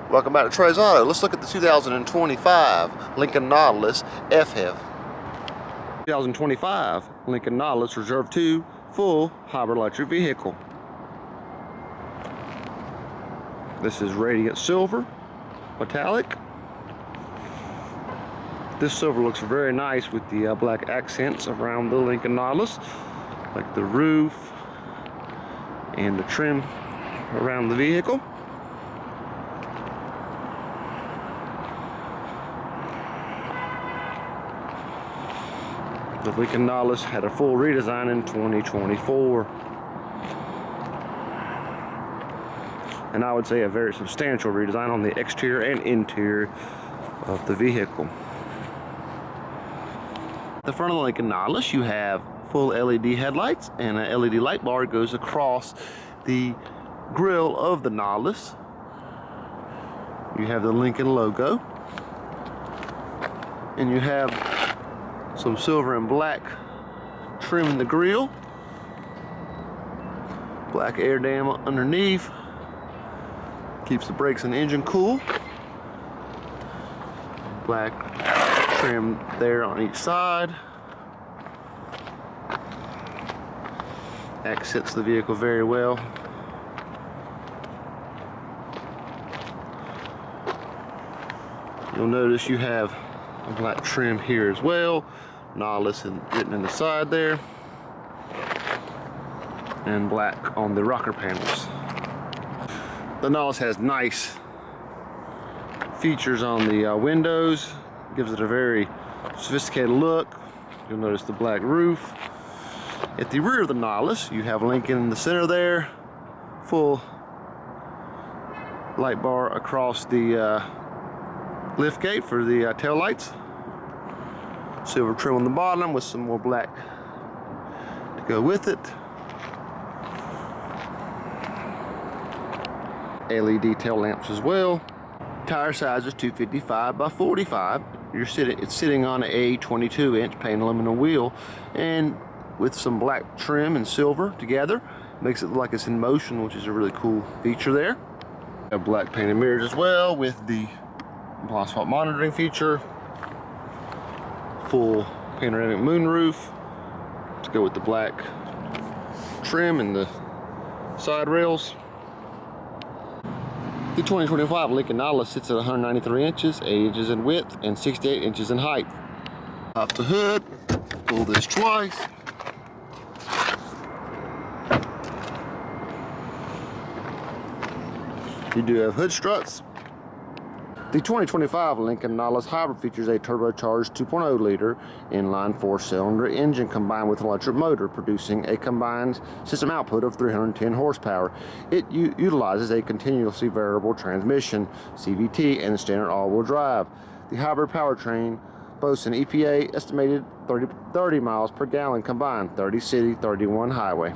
Welcome back to Trey's Auto. Let's look at the 2025 Lincoln Nautilus FHEV. 2025 Lincoln Nautilus Reserve 2 full hybrid electric vehicle. This is radiant silver, metallic. This silver looks very nice with the black accents around the Lincoln Nautilus, like the roof and the trim around the vehicle. The Lincoln Nautilus had a full redesign in 2024. And I would say a very substantial redesign on the exterior and interior of the vehicle. The front of the Lincoln Nautilus, you have full LED headlights, and an LED light bar goes across the grille of the Nautilus. You have the Lincoln logo, and you have some silver and black trim in the grille, black air dam underneath, keeps the brakes and engine cool, black trim there on each side, accents the vehicle very well. You'll notice you have a black trim here as well, Nautilus written in the side there, and black on the rocker panels. The Nautilus has nice features on the windows, gives it a very sophisticated look. You'll notice the black roof. At the rear of the Nautilus, you have Lincoln in the center there, full light bar across the lift gate for the tail lights. Silver trim on the bottom with some more black to go with it. LED tail lamps as well. Tire size is 255 by 45. It's sitting on a 22-inch paint aluminum wheel, and with some black trim and silver together, makes it look like it's in motion, which is a really cool feature there. Have black painted mirrors as well with the blind spot monitoring feature. Full panoramic moonroof to go with the black trim and the side rails. The 2025 Lincoln Nautilus sits at 193 inches, 8 inches in width, and 68 inches in height. Pop the hood, pull this twice. You do have hood struts. The 2025 Lincoln Nautilus Hybrid features a turbocharged 2.0 liter inline 4-cylinder engine combined with an electric motor, producing a combined system output of 310 horsepower. It utilizes a continuously variable transmission, CVT, and standard all-wheel drive. The hybrid powertrain boasts an EPA estimated 30 miles per gallon combined, 30 city, 31 highway.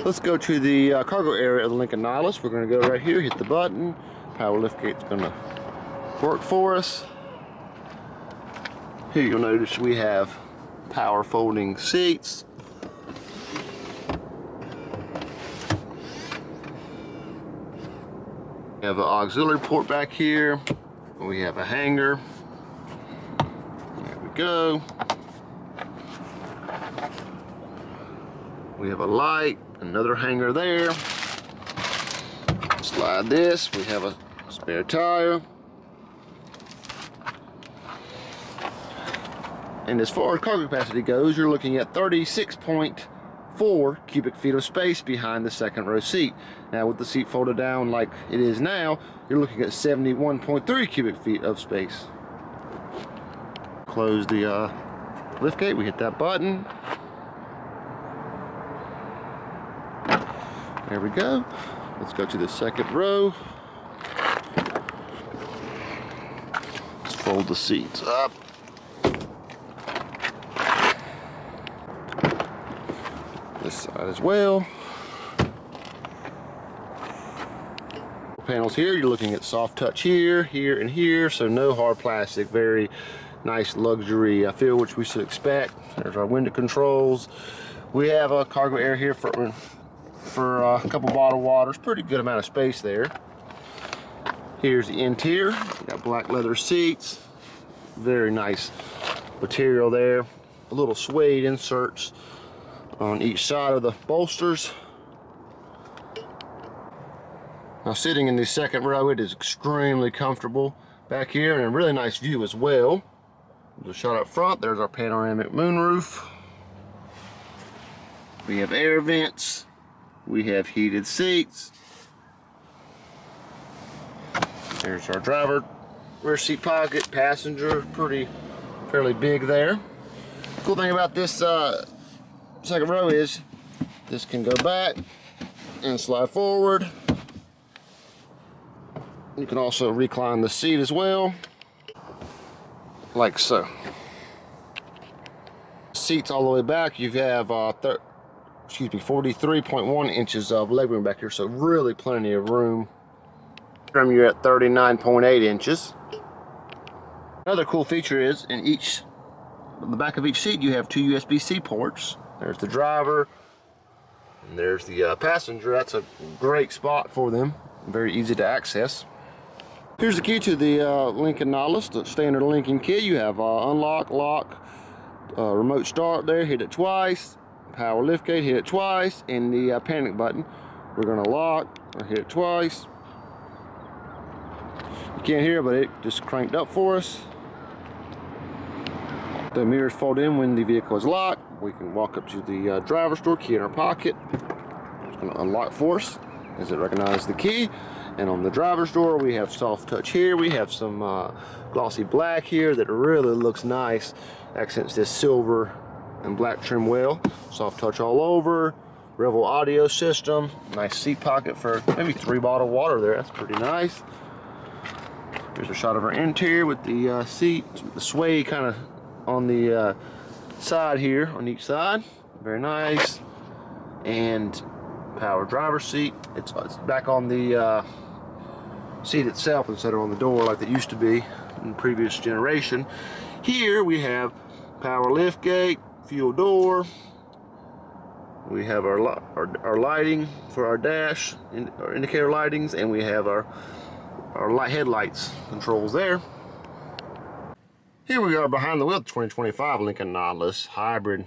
Let's go to the cargo area of the Lincoln Nautilus. We're going to go right here, hit the button. Power lift gate's going to work for us. Here you'll notice we have power folding seats. We have an auxiliary port back here. We have a hanger. There we go. We have a light. Another hanger there. Slide this. We have a spare tire. And as far as cargo capacity goes, you're looking at 36.4 cubic feet of space behind the second row seat. Now with the seat folded down like it is now, you're looking at 71.3 cubic feet of space. Close the lift gate. We hit that button. There we go. Let's go to the second row. Let's fold the seats up. This side as well. panels here. You're looking at soft touch here, here, and here, so no hard plastic. Very nice luxury feel, which we should expect. There's our window controls. We have a cargo area here for a couple bottled waters. Pretty good amount of space there. Here's the interior. You got black leather seats. Very nice material there. A little suede inserts on each side of the bolsters. Now, sitting in the second row, it is extremely comfortable back here, and a really nice view as well. There's a shot up front. There's our panoramic moonroof. We have air vents. We have heated seats. There's our driver rear seat pocket, passenger, fairly big there. Cool thing about this second row is this can go back and slide forward. You can also recline the seat as well, like so. Seats all the way back. You have 43.1 inches of legroom back here, so really plenty of room. You're at 39.8 inches. Another cool feature is in the back of each seat you have 2 USB-C ports. There's the driver and there's the passenger. That's a great spot for them. Very easy to access. Here's the key to the Lincoln Nautilus, the standard Lincoln key. You have unlock, lock, remote start there, hit it twice. Power liftgate, hit it twice. And the panic button, we're gonna lock or hit it twice. You can't hear it, but it just cranked up for us. The mirrors fold in when the vehicle is locked. We can walk up to the driver's door, key in our pocket. It's gonna unlock for us as it recognizes the key. And on the driver's door, we have soft touch here. We have some glossy black here that really looks nice. Accents this silver and black trim well. Soft touch all over. Revel audio system. Nice seat pocket for maybe 3 bottled water there. That's pretty nice. Here's a shot of our interior with the seat, the sway kind of on the side here, on each side. Very nice. And power driver's seat. It's back on the seat itself instead of on the door like it used to be in the previous generation. Here we have power liftgate, fuel door. We have our lighting for our dash, our indicator lightings, and we have our headlights controls there. Here we are behind the wheel of the 2025 Lincoln Nautilus Hybrid.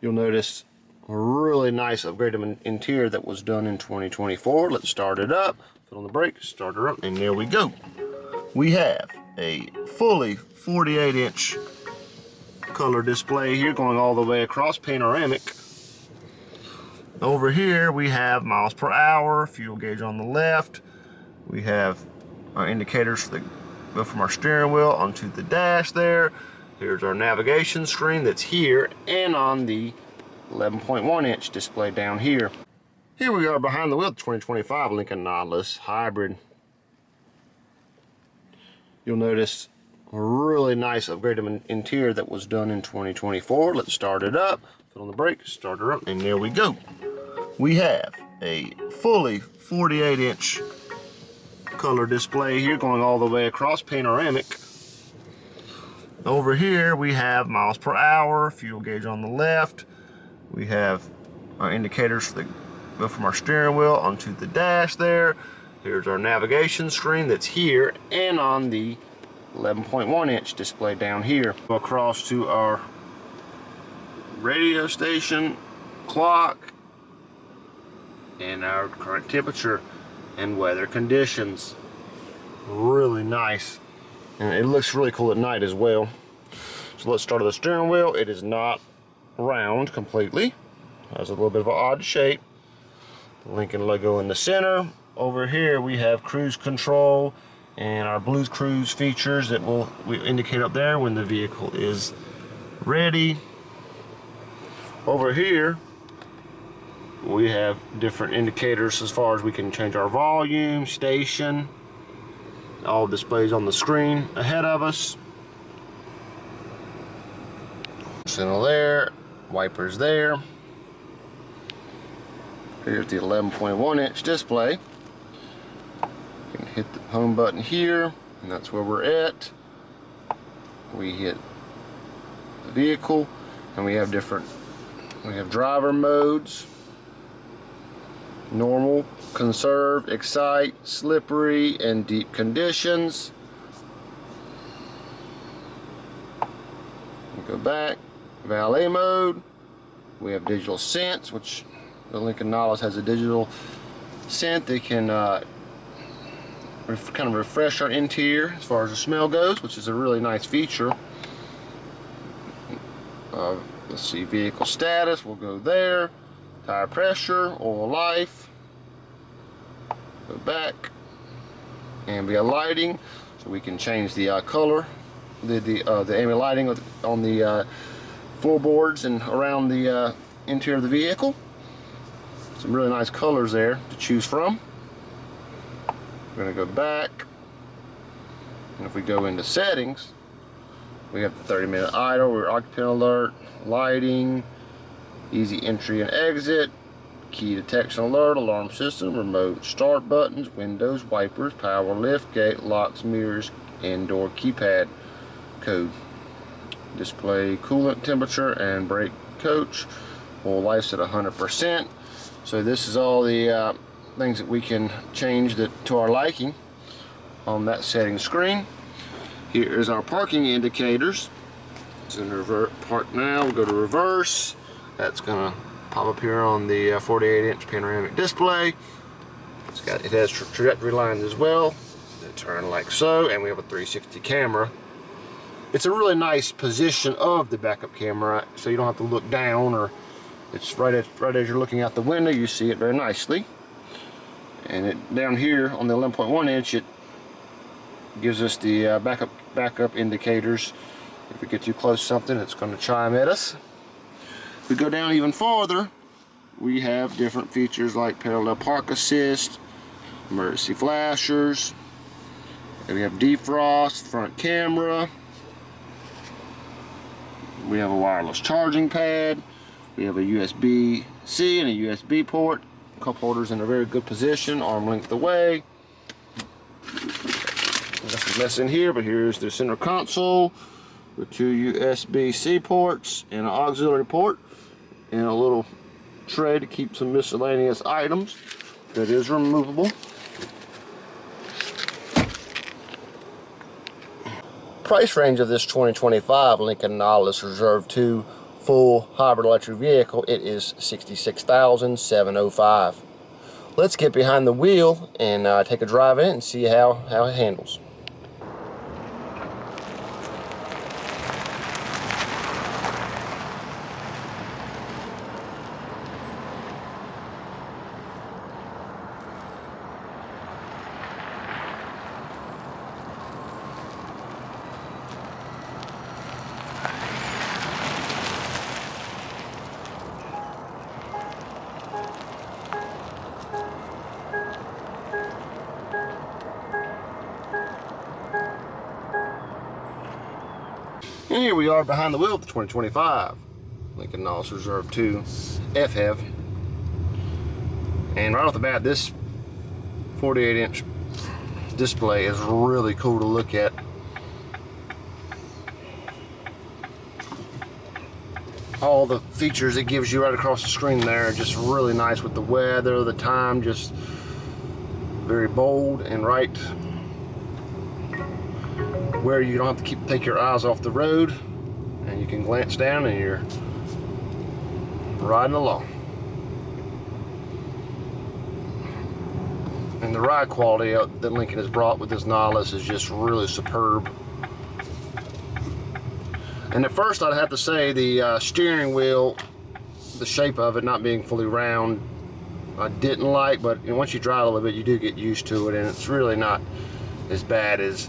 You'll notice a really nice upgraded interior that was done in 2024. Let's start it up, put on the brake, start her up, and there we go. We have a fully 48-inch color display here going all the way across, panoramic. Over here we have miles per hour, fuel gauge on the left. We have our indicators that go from our steering wheel onto the dash there. Here's our navigation screen that's here and on the 11.1-inch display down here. Here we are behind the wheel of the 2025 Lincoln Nautilus Hybrid. You'll notice a really nice upgraded interior that was done in 2024. Let's start it up, put on the brake, start her up, and there we go. We have a fully 48-inch color display here going all the way across, panoramic. Over here we have miles per hour, fuel gauge on the left. We have our indicators that go from our steering wheel onto the dash there. Here's our navigation screen that's here and on the 11.1-inch display down here. Across to our radio station, clock, and our current temperature and weather conditions. Really nice, and it looks really cool at night as well. So let's start with the steering wheel. It is not round completely, it has a little bit of an odd shape. The Lincoln logo in the center. Over here we have cruise control and our Blues Cruise features that we indicate up there when the vehicle is ready. Over here we have different indicators as far as we can change our volume, station, all displays on the screen ahead of us. Signal there, wipers there. Here's the 11.1-inch display. You can hit the home button here, and that's where we're at. We hit the vehicle, and we have driver modes: normal, conserve, excite, slippery, and deep conditions. We go back, valet mode. We have digital sense, which the Lincoln Nautilus has a digital scent that can kind of refresh our interior as far as the smell goes, which is a really nice feature. Let's see, vehicle status, we'll go there. Tire pressure, oil life. Go back, and we got lighting, so we can change the color, the ambient lighting on the floorboards and around the interior of the vehicle. Some really nice colors there to choose from. We're going to go back, and if we go into settings, we have the 30-minute idle, we're occupant alert, lighting, easy entry and exit, key detection alert, alarm system, remote start buttons, windows, wipers, power lift gate, locks, mirrors, and door keypad code. Display coolant temperature and brake coach. Oil life's at 100%. So this is all the things that we can change to our liking on that setting screen. Here is our parking indicators. It's in reverse. Park now. We'll go to reverse. That's gonna pop up here on the 48-inch panoramic display. It has trajectory lines as well. They turn like so, and we have a 360 camera. It's a really nice position of the backup camera, so you don't have to look down, or it's right as you're looking out the window, you see it very nicely. And down here on the 11.1-inch, it gives us the backup indicators. If we get too close to something, it's going to chime at us. If we go down even farther, we have different features like parallel park assist, emergency flashers, and we have defrost, front camera. We have a wireless charging pad. We have a USB-C and a USB port. Cup holders in a very good position, arm length away. Got some mess in here, but here's the center console with 2 USB-C ports and an auxiliary port, and a little tray to keep some miscellaneous items that is removable. Price range of this 2025 Lincoln Nautilus Reserve 2 full hybrid electric vehicle, it is $66,705. Let's get behind the wheel and take a drive in and see how it handles. And here we are behind the wheel of the 2025 Lincoln Nautilus Reserve 2 FHEV. And right off the bat, this 48-inch display is really cool to look at. All the features it gives you right across the screen there are just really nice, with the weather, the time, just very bold and right where you don't have to take your eyes off the road, and you can glance down and you're riding along. And the ride quality that Lincoln has brought with this Nautilus is just really superb. And at first I'd have to say the steering wheel, the shape of it not being fully round, I didn't like, but once you drive a little bit you do get used to it, and it's really not as bad as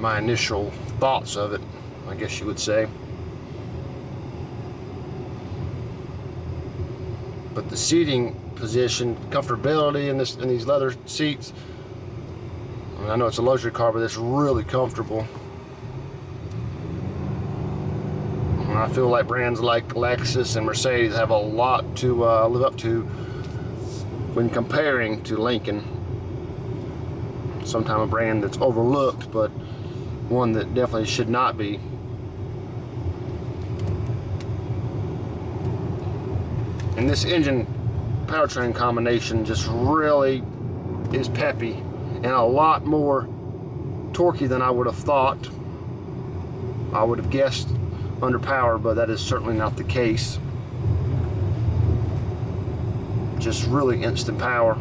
my initial thoughts of it, I guess you would say. But the seating position, comfortability in these leather seats, I know it's a luxury car, but it's really comfortable. And I feel like brands like Lexus and Mercedes have a lot to live up to when comparing to Lincoln. Sometimes a brand that's overlooked, but one that definitely should not be. And this engine powertrain combination just really is peppy and a lot more torquey than I would have thought. I would have guessed under power, but that is certainly not the case. Just really instant power.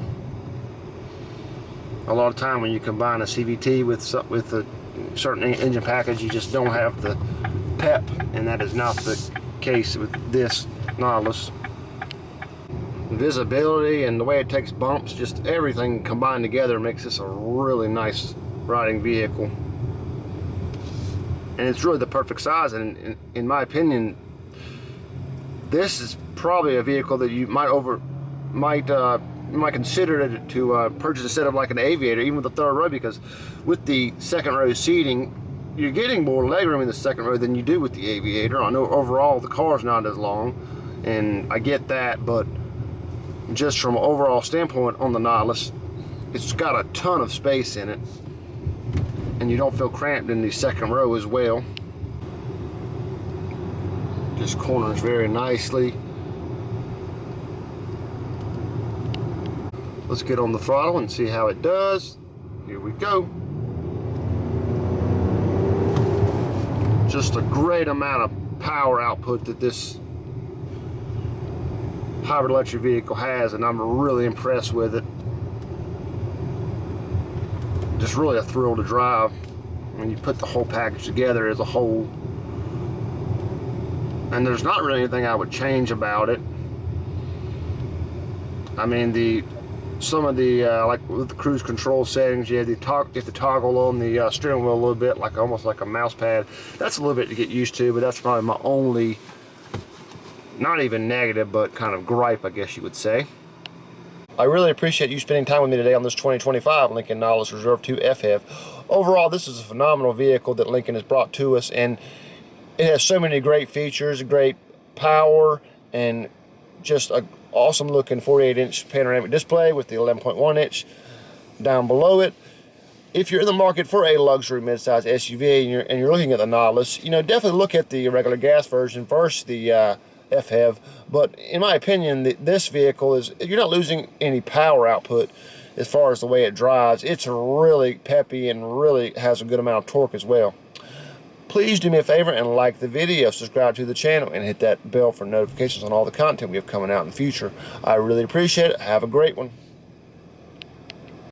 A lot of time when you combine a CVT with a certain engine package, you just don't have the pep, and that is not the case with this Nautilus. Visibility and the way it takes bumps, just everything combined together makes this a really nice riding vehicle. And it's really the perfect size, and in my opinion, this is probably a vehicle that you might consider it to purchase instead of like an Aviator, even with the third row, because with the second row seating, you're getting more legroom in the second row than you do with the Aviator. I know overall the car's not as long, and I get that, but just from an overall standpoint on the Nautilus, it's got a ton of space in it, and you don't feel cramped in the second row as well. Just corners very nicely. Let's get on the throttle and see how it does. Here we go. Just a great amount of power output that this hybrid electric vehicle has, and I'm really impressed with it. Just really a thrill to drive when you put the whole package together as a whole. And there's not really anything I would change about it. I mean, some of the like with the cruise control settings, you have to toggle on the steering wheel a little bit, like almost like a mouse pad. That's a little bit to get used to, but that's probably my only, not even negative, but kind of gripe, I guess you would say. I really appreciate you spending time with me today on this 2025 Lincoln Nautilus Reserve 2 FF. Overall, this is a phenomenal vehicle that Lincoln has brought to us, and it has so many great features, great power, and just an awesome looking 48-inch panoramic display with the 11.1-inch down below it. If you're in the market for a luxury midsize SUV and you're looking at the Nautilus, definitely look at the regular gas version versus the FHEV. But in my opinion, this vehicle you're not losing any power output as far as the way it drives. It's really peppy and really has a good amount of torque as well. Please do me a favor and like the video, subscribe to the channel, and hit that bell for notifications on all the content we have coming out in the future. I really appreciate it. Have a great one.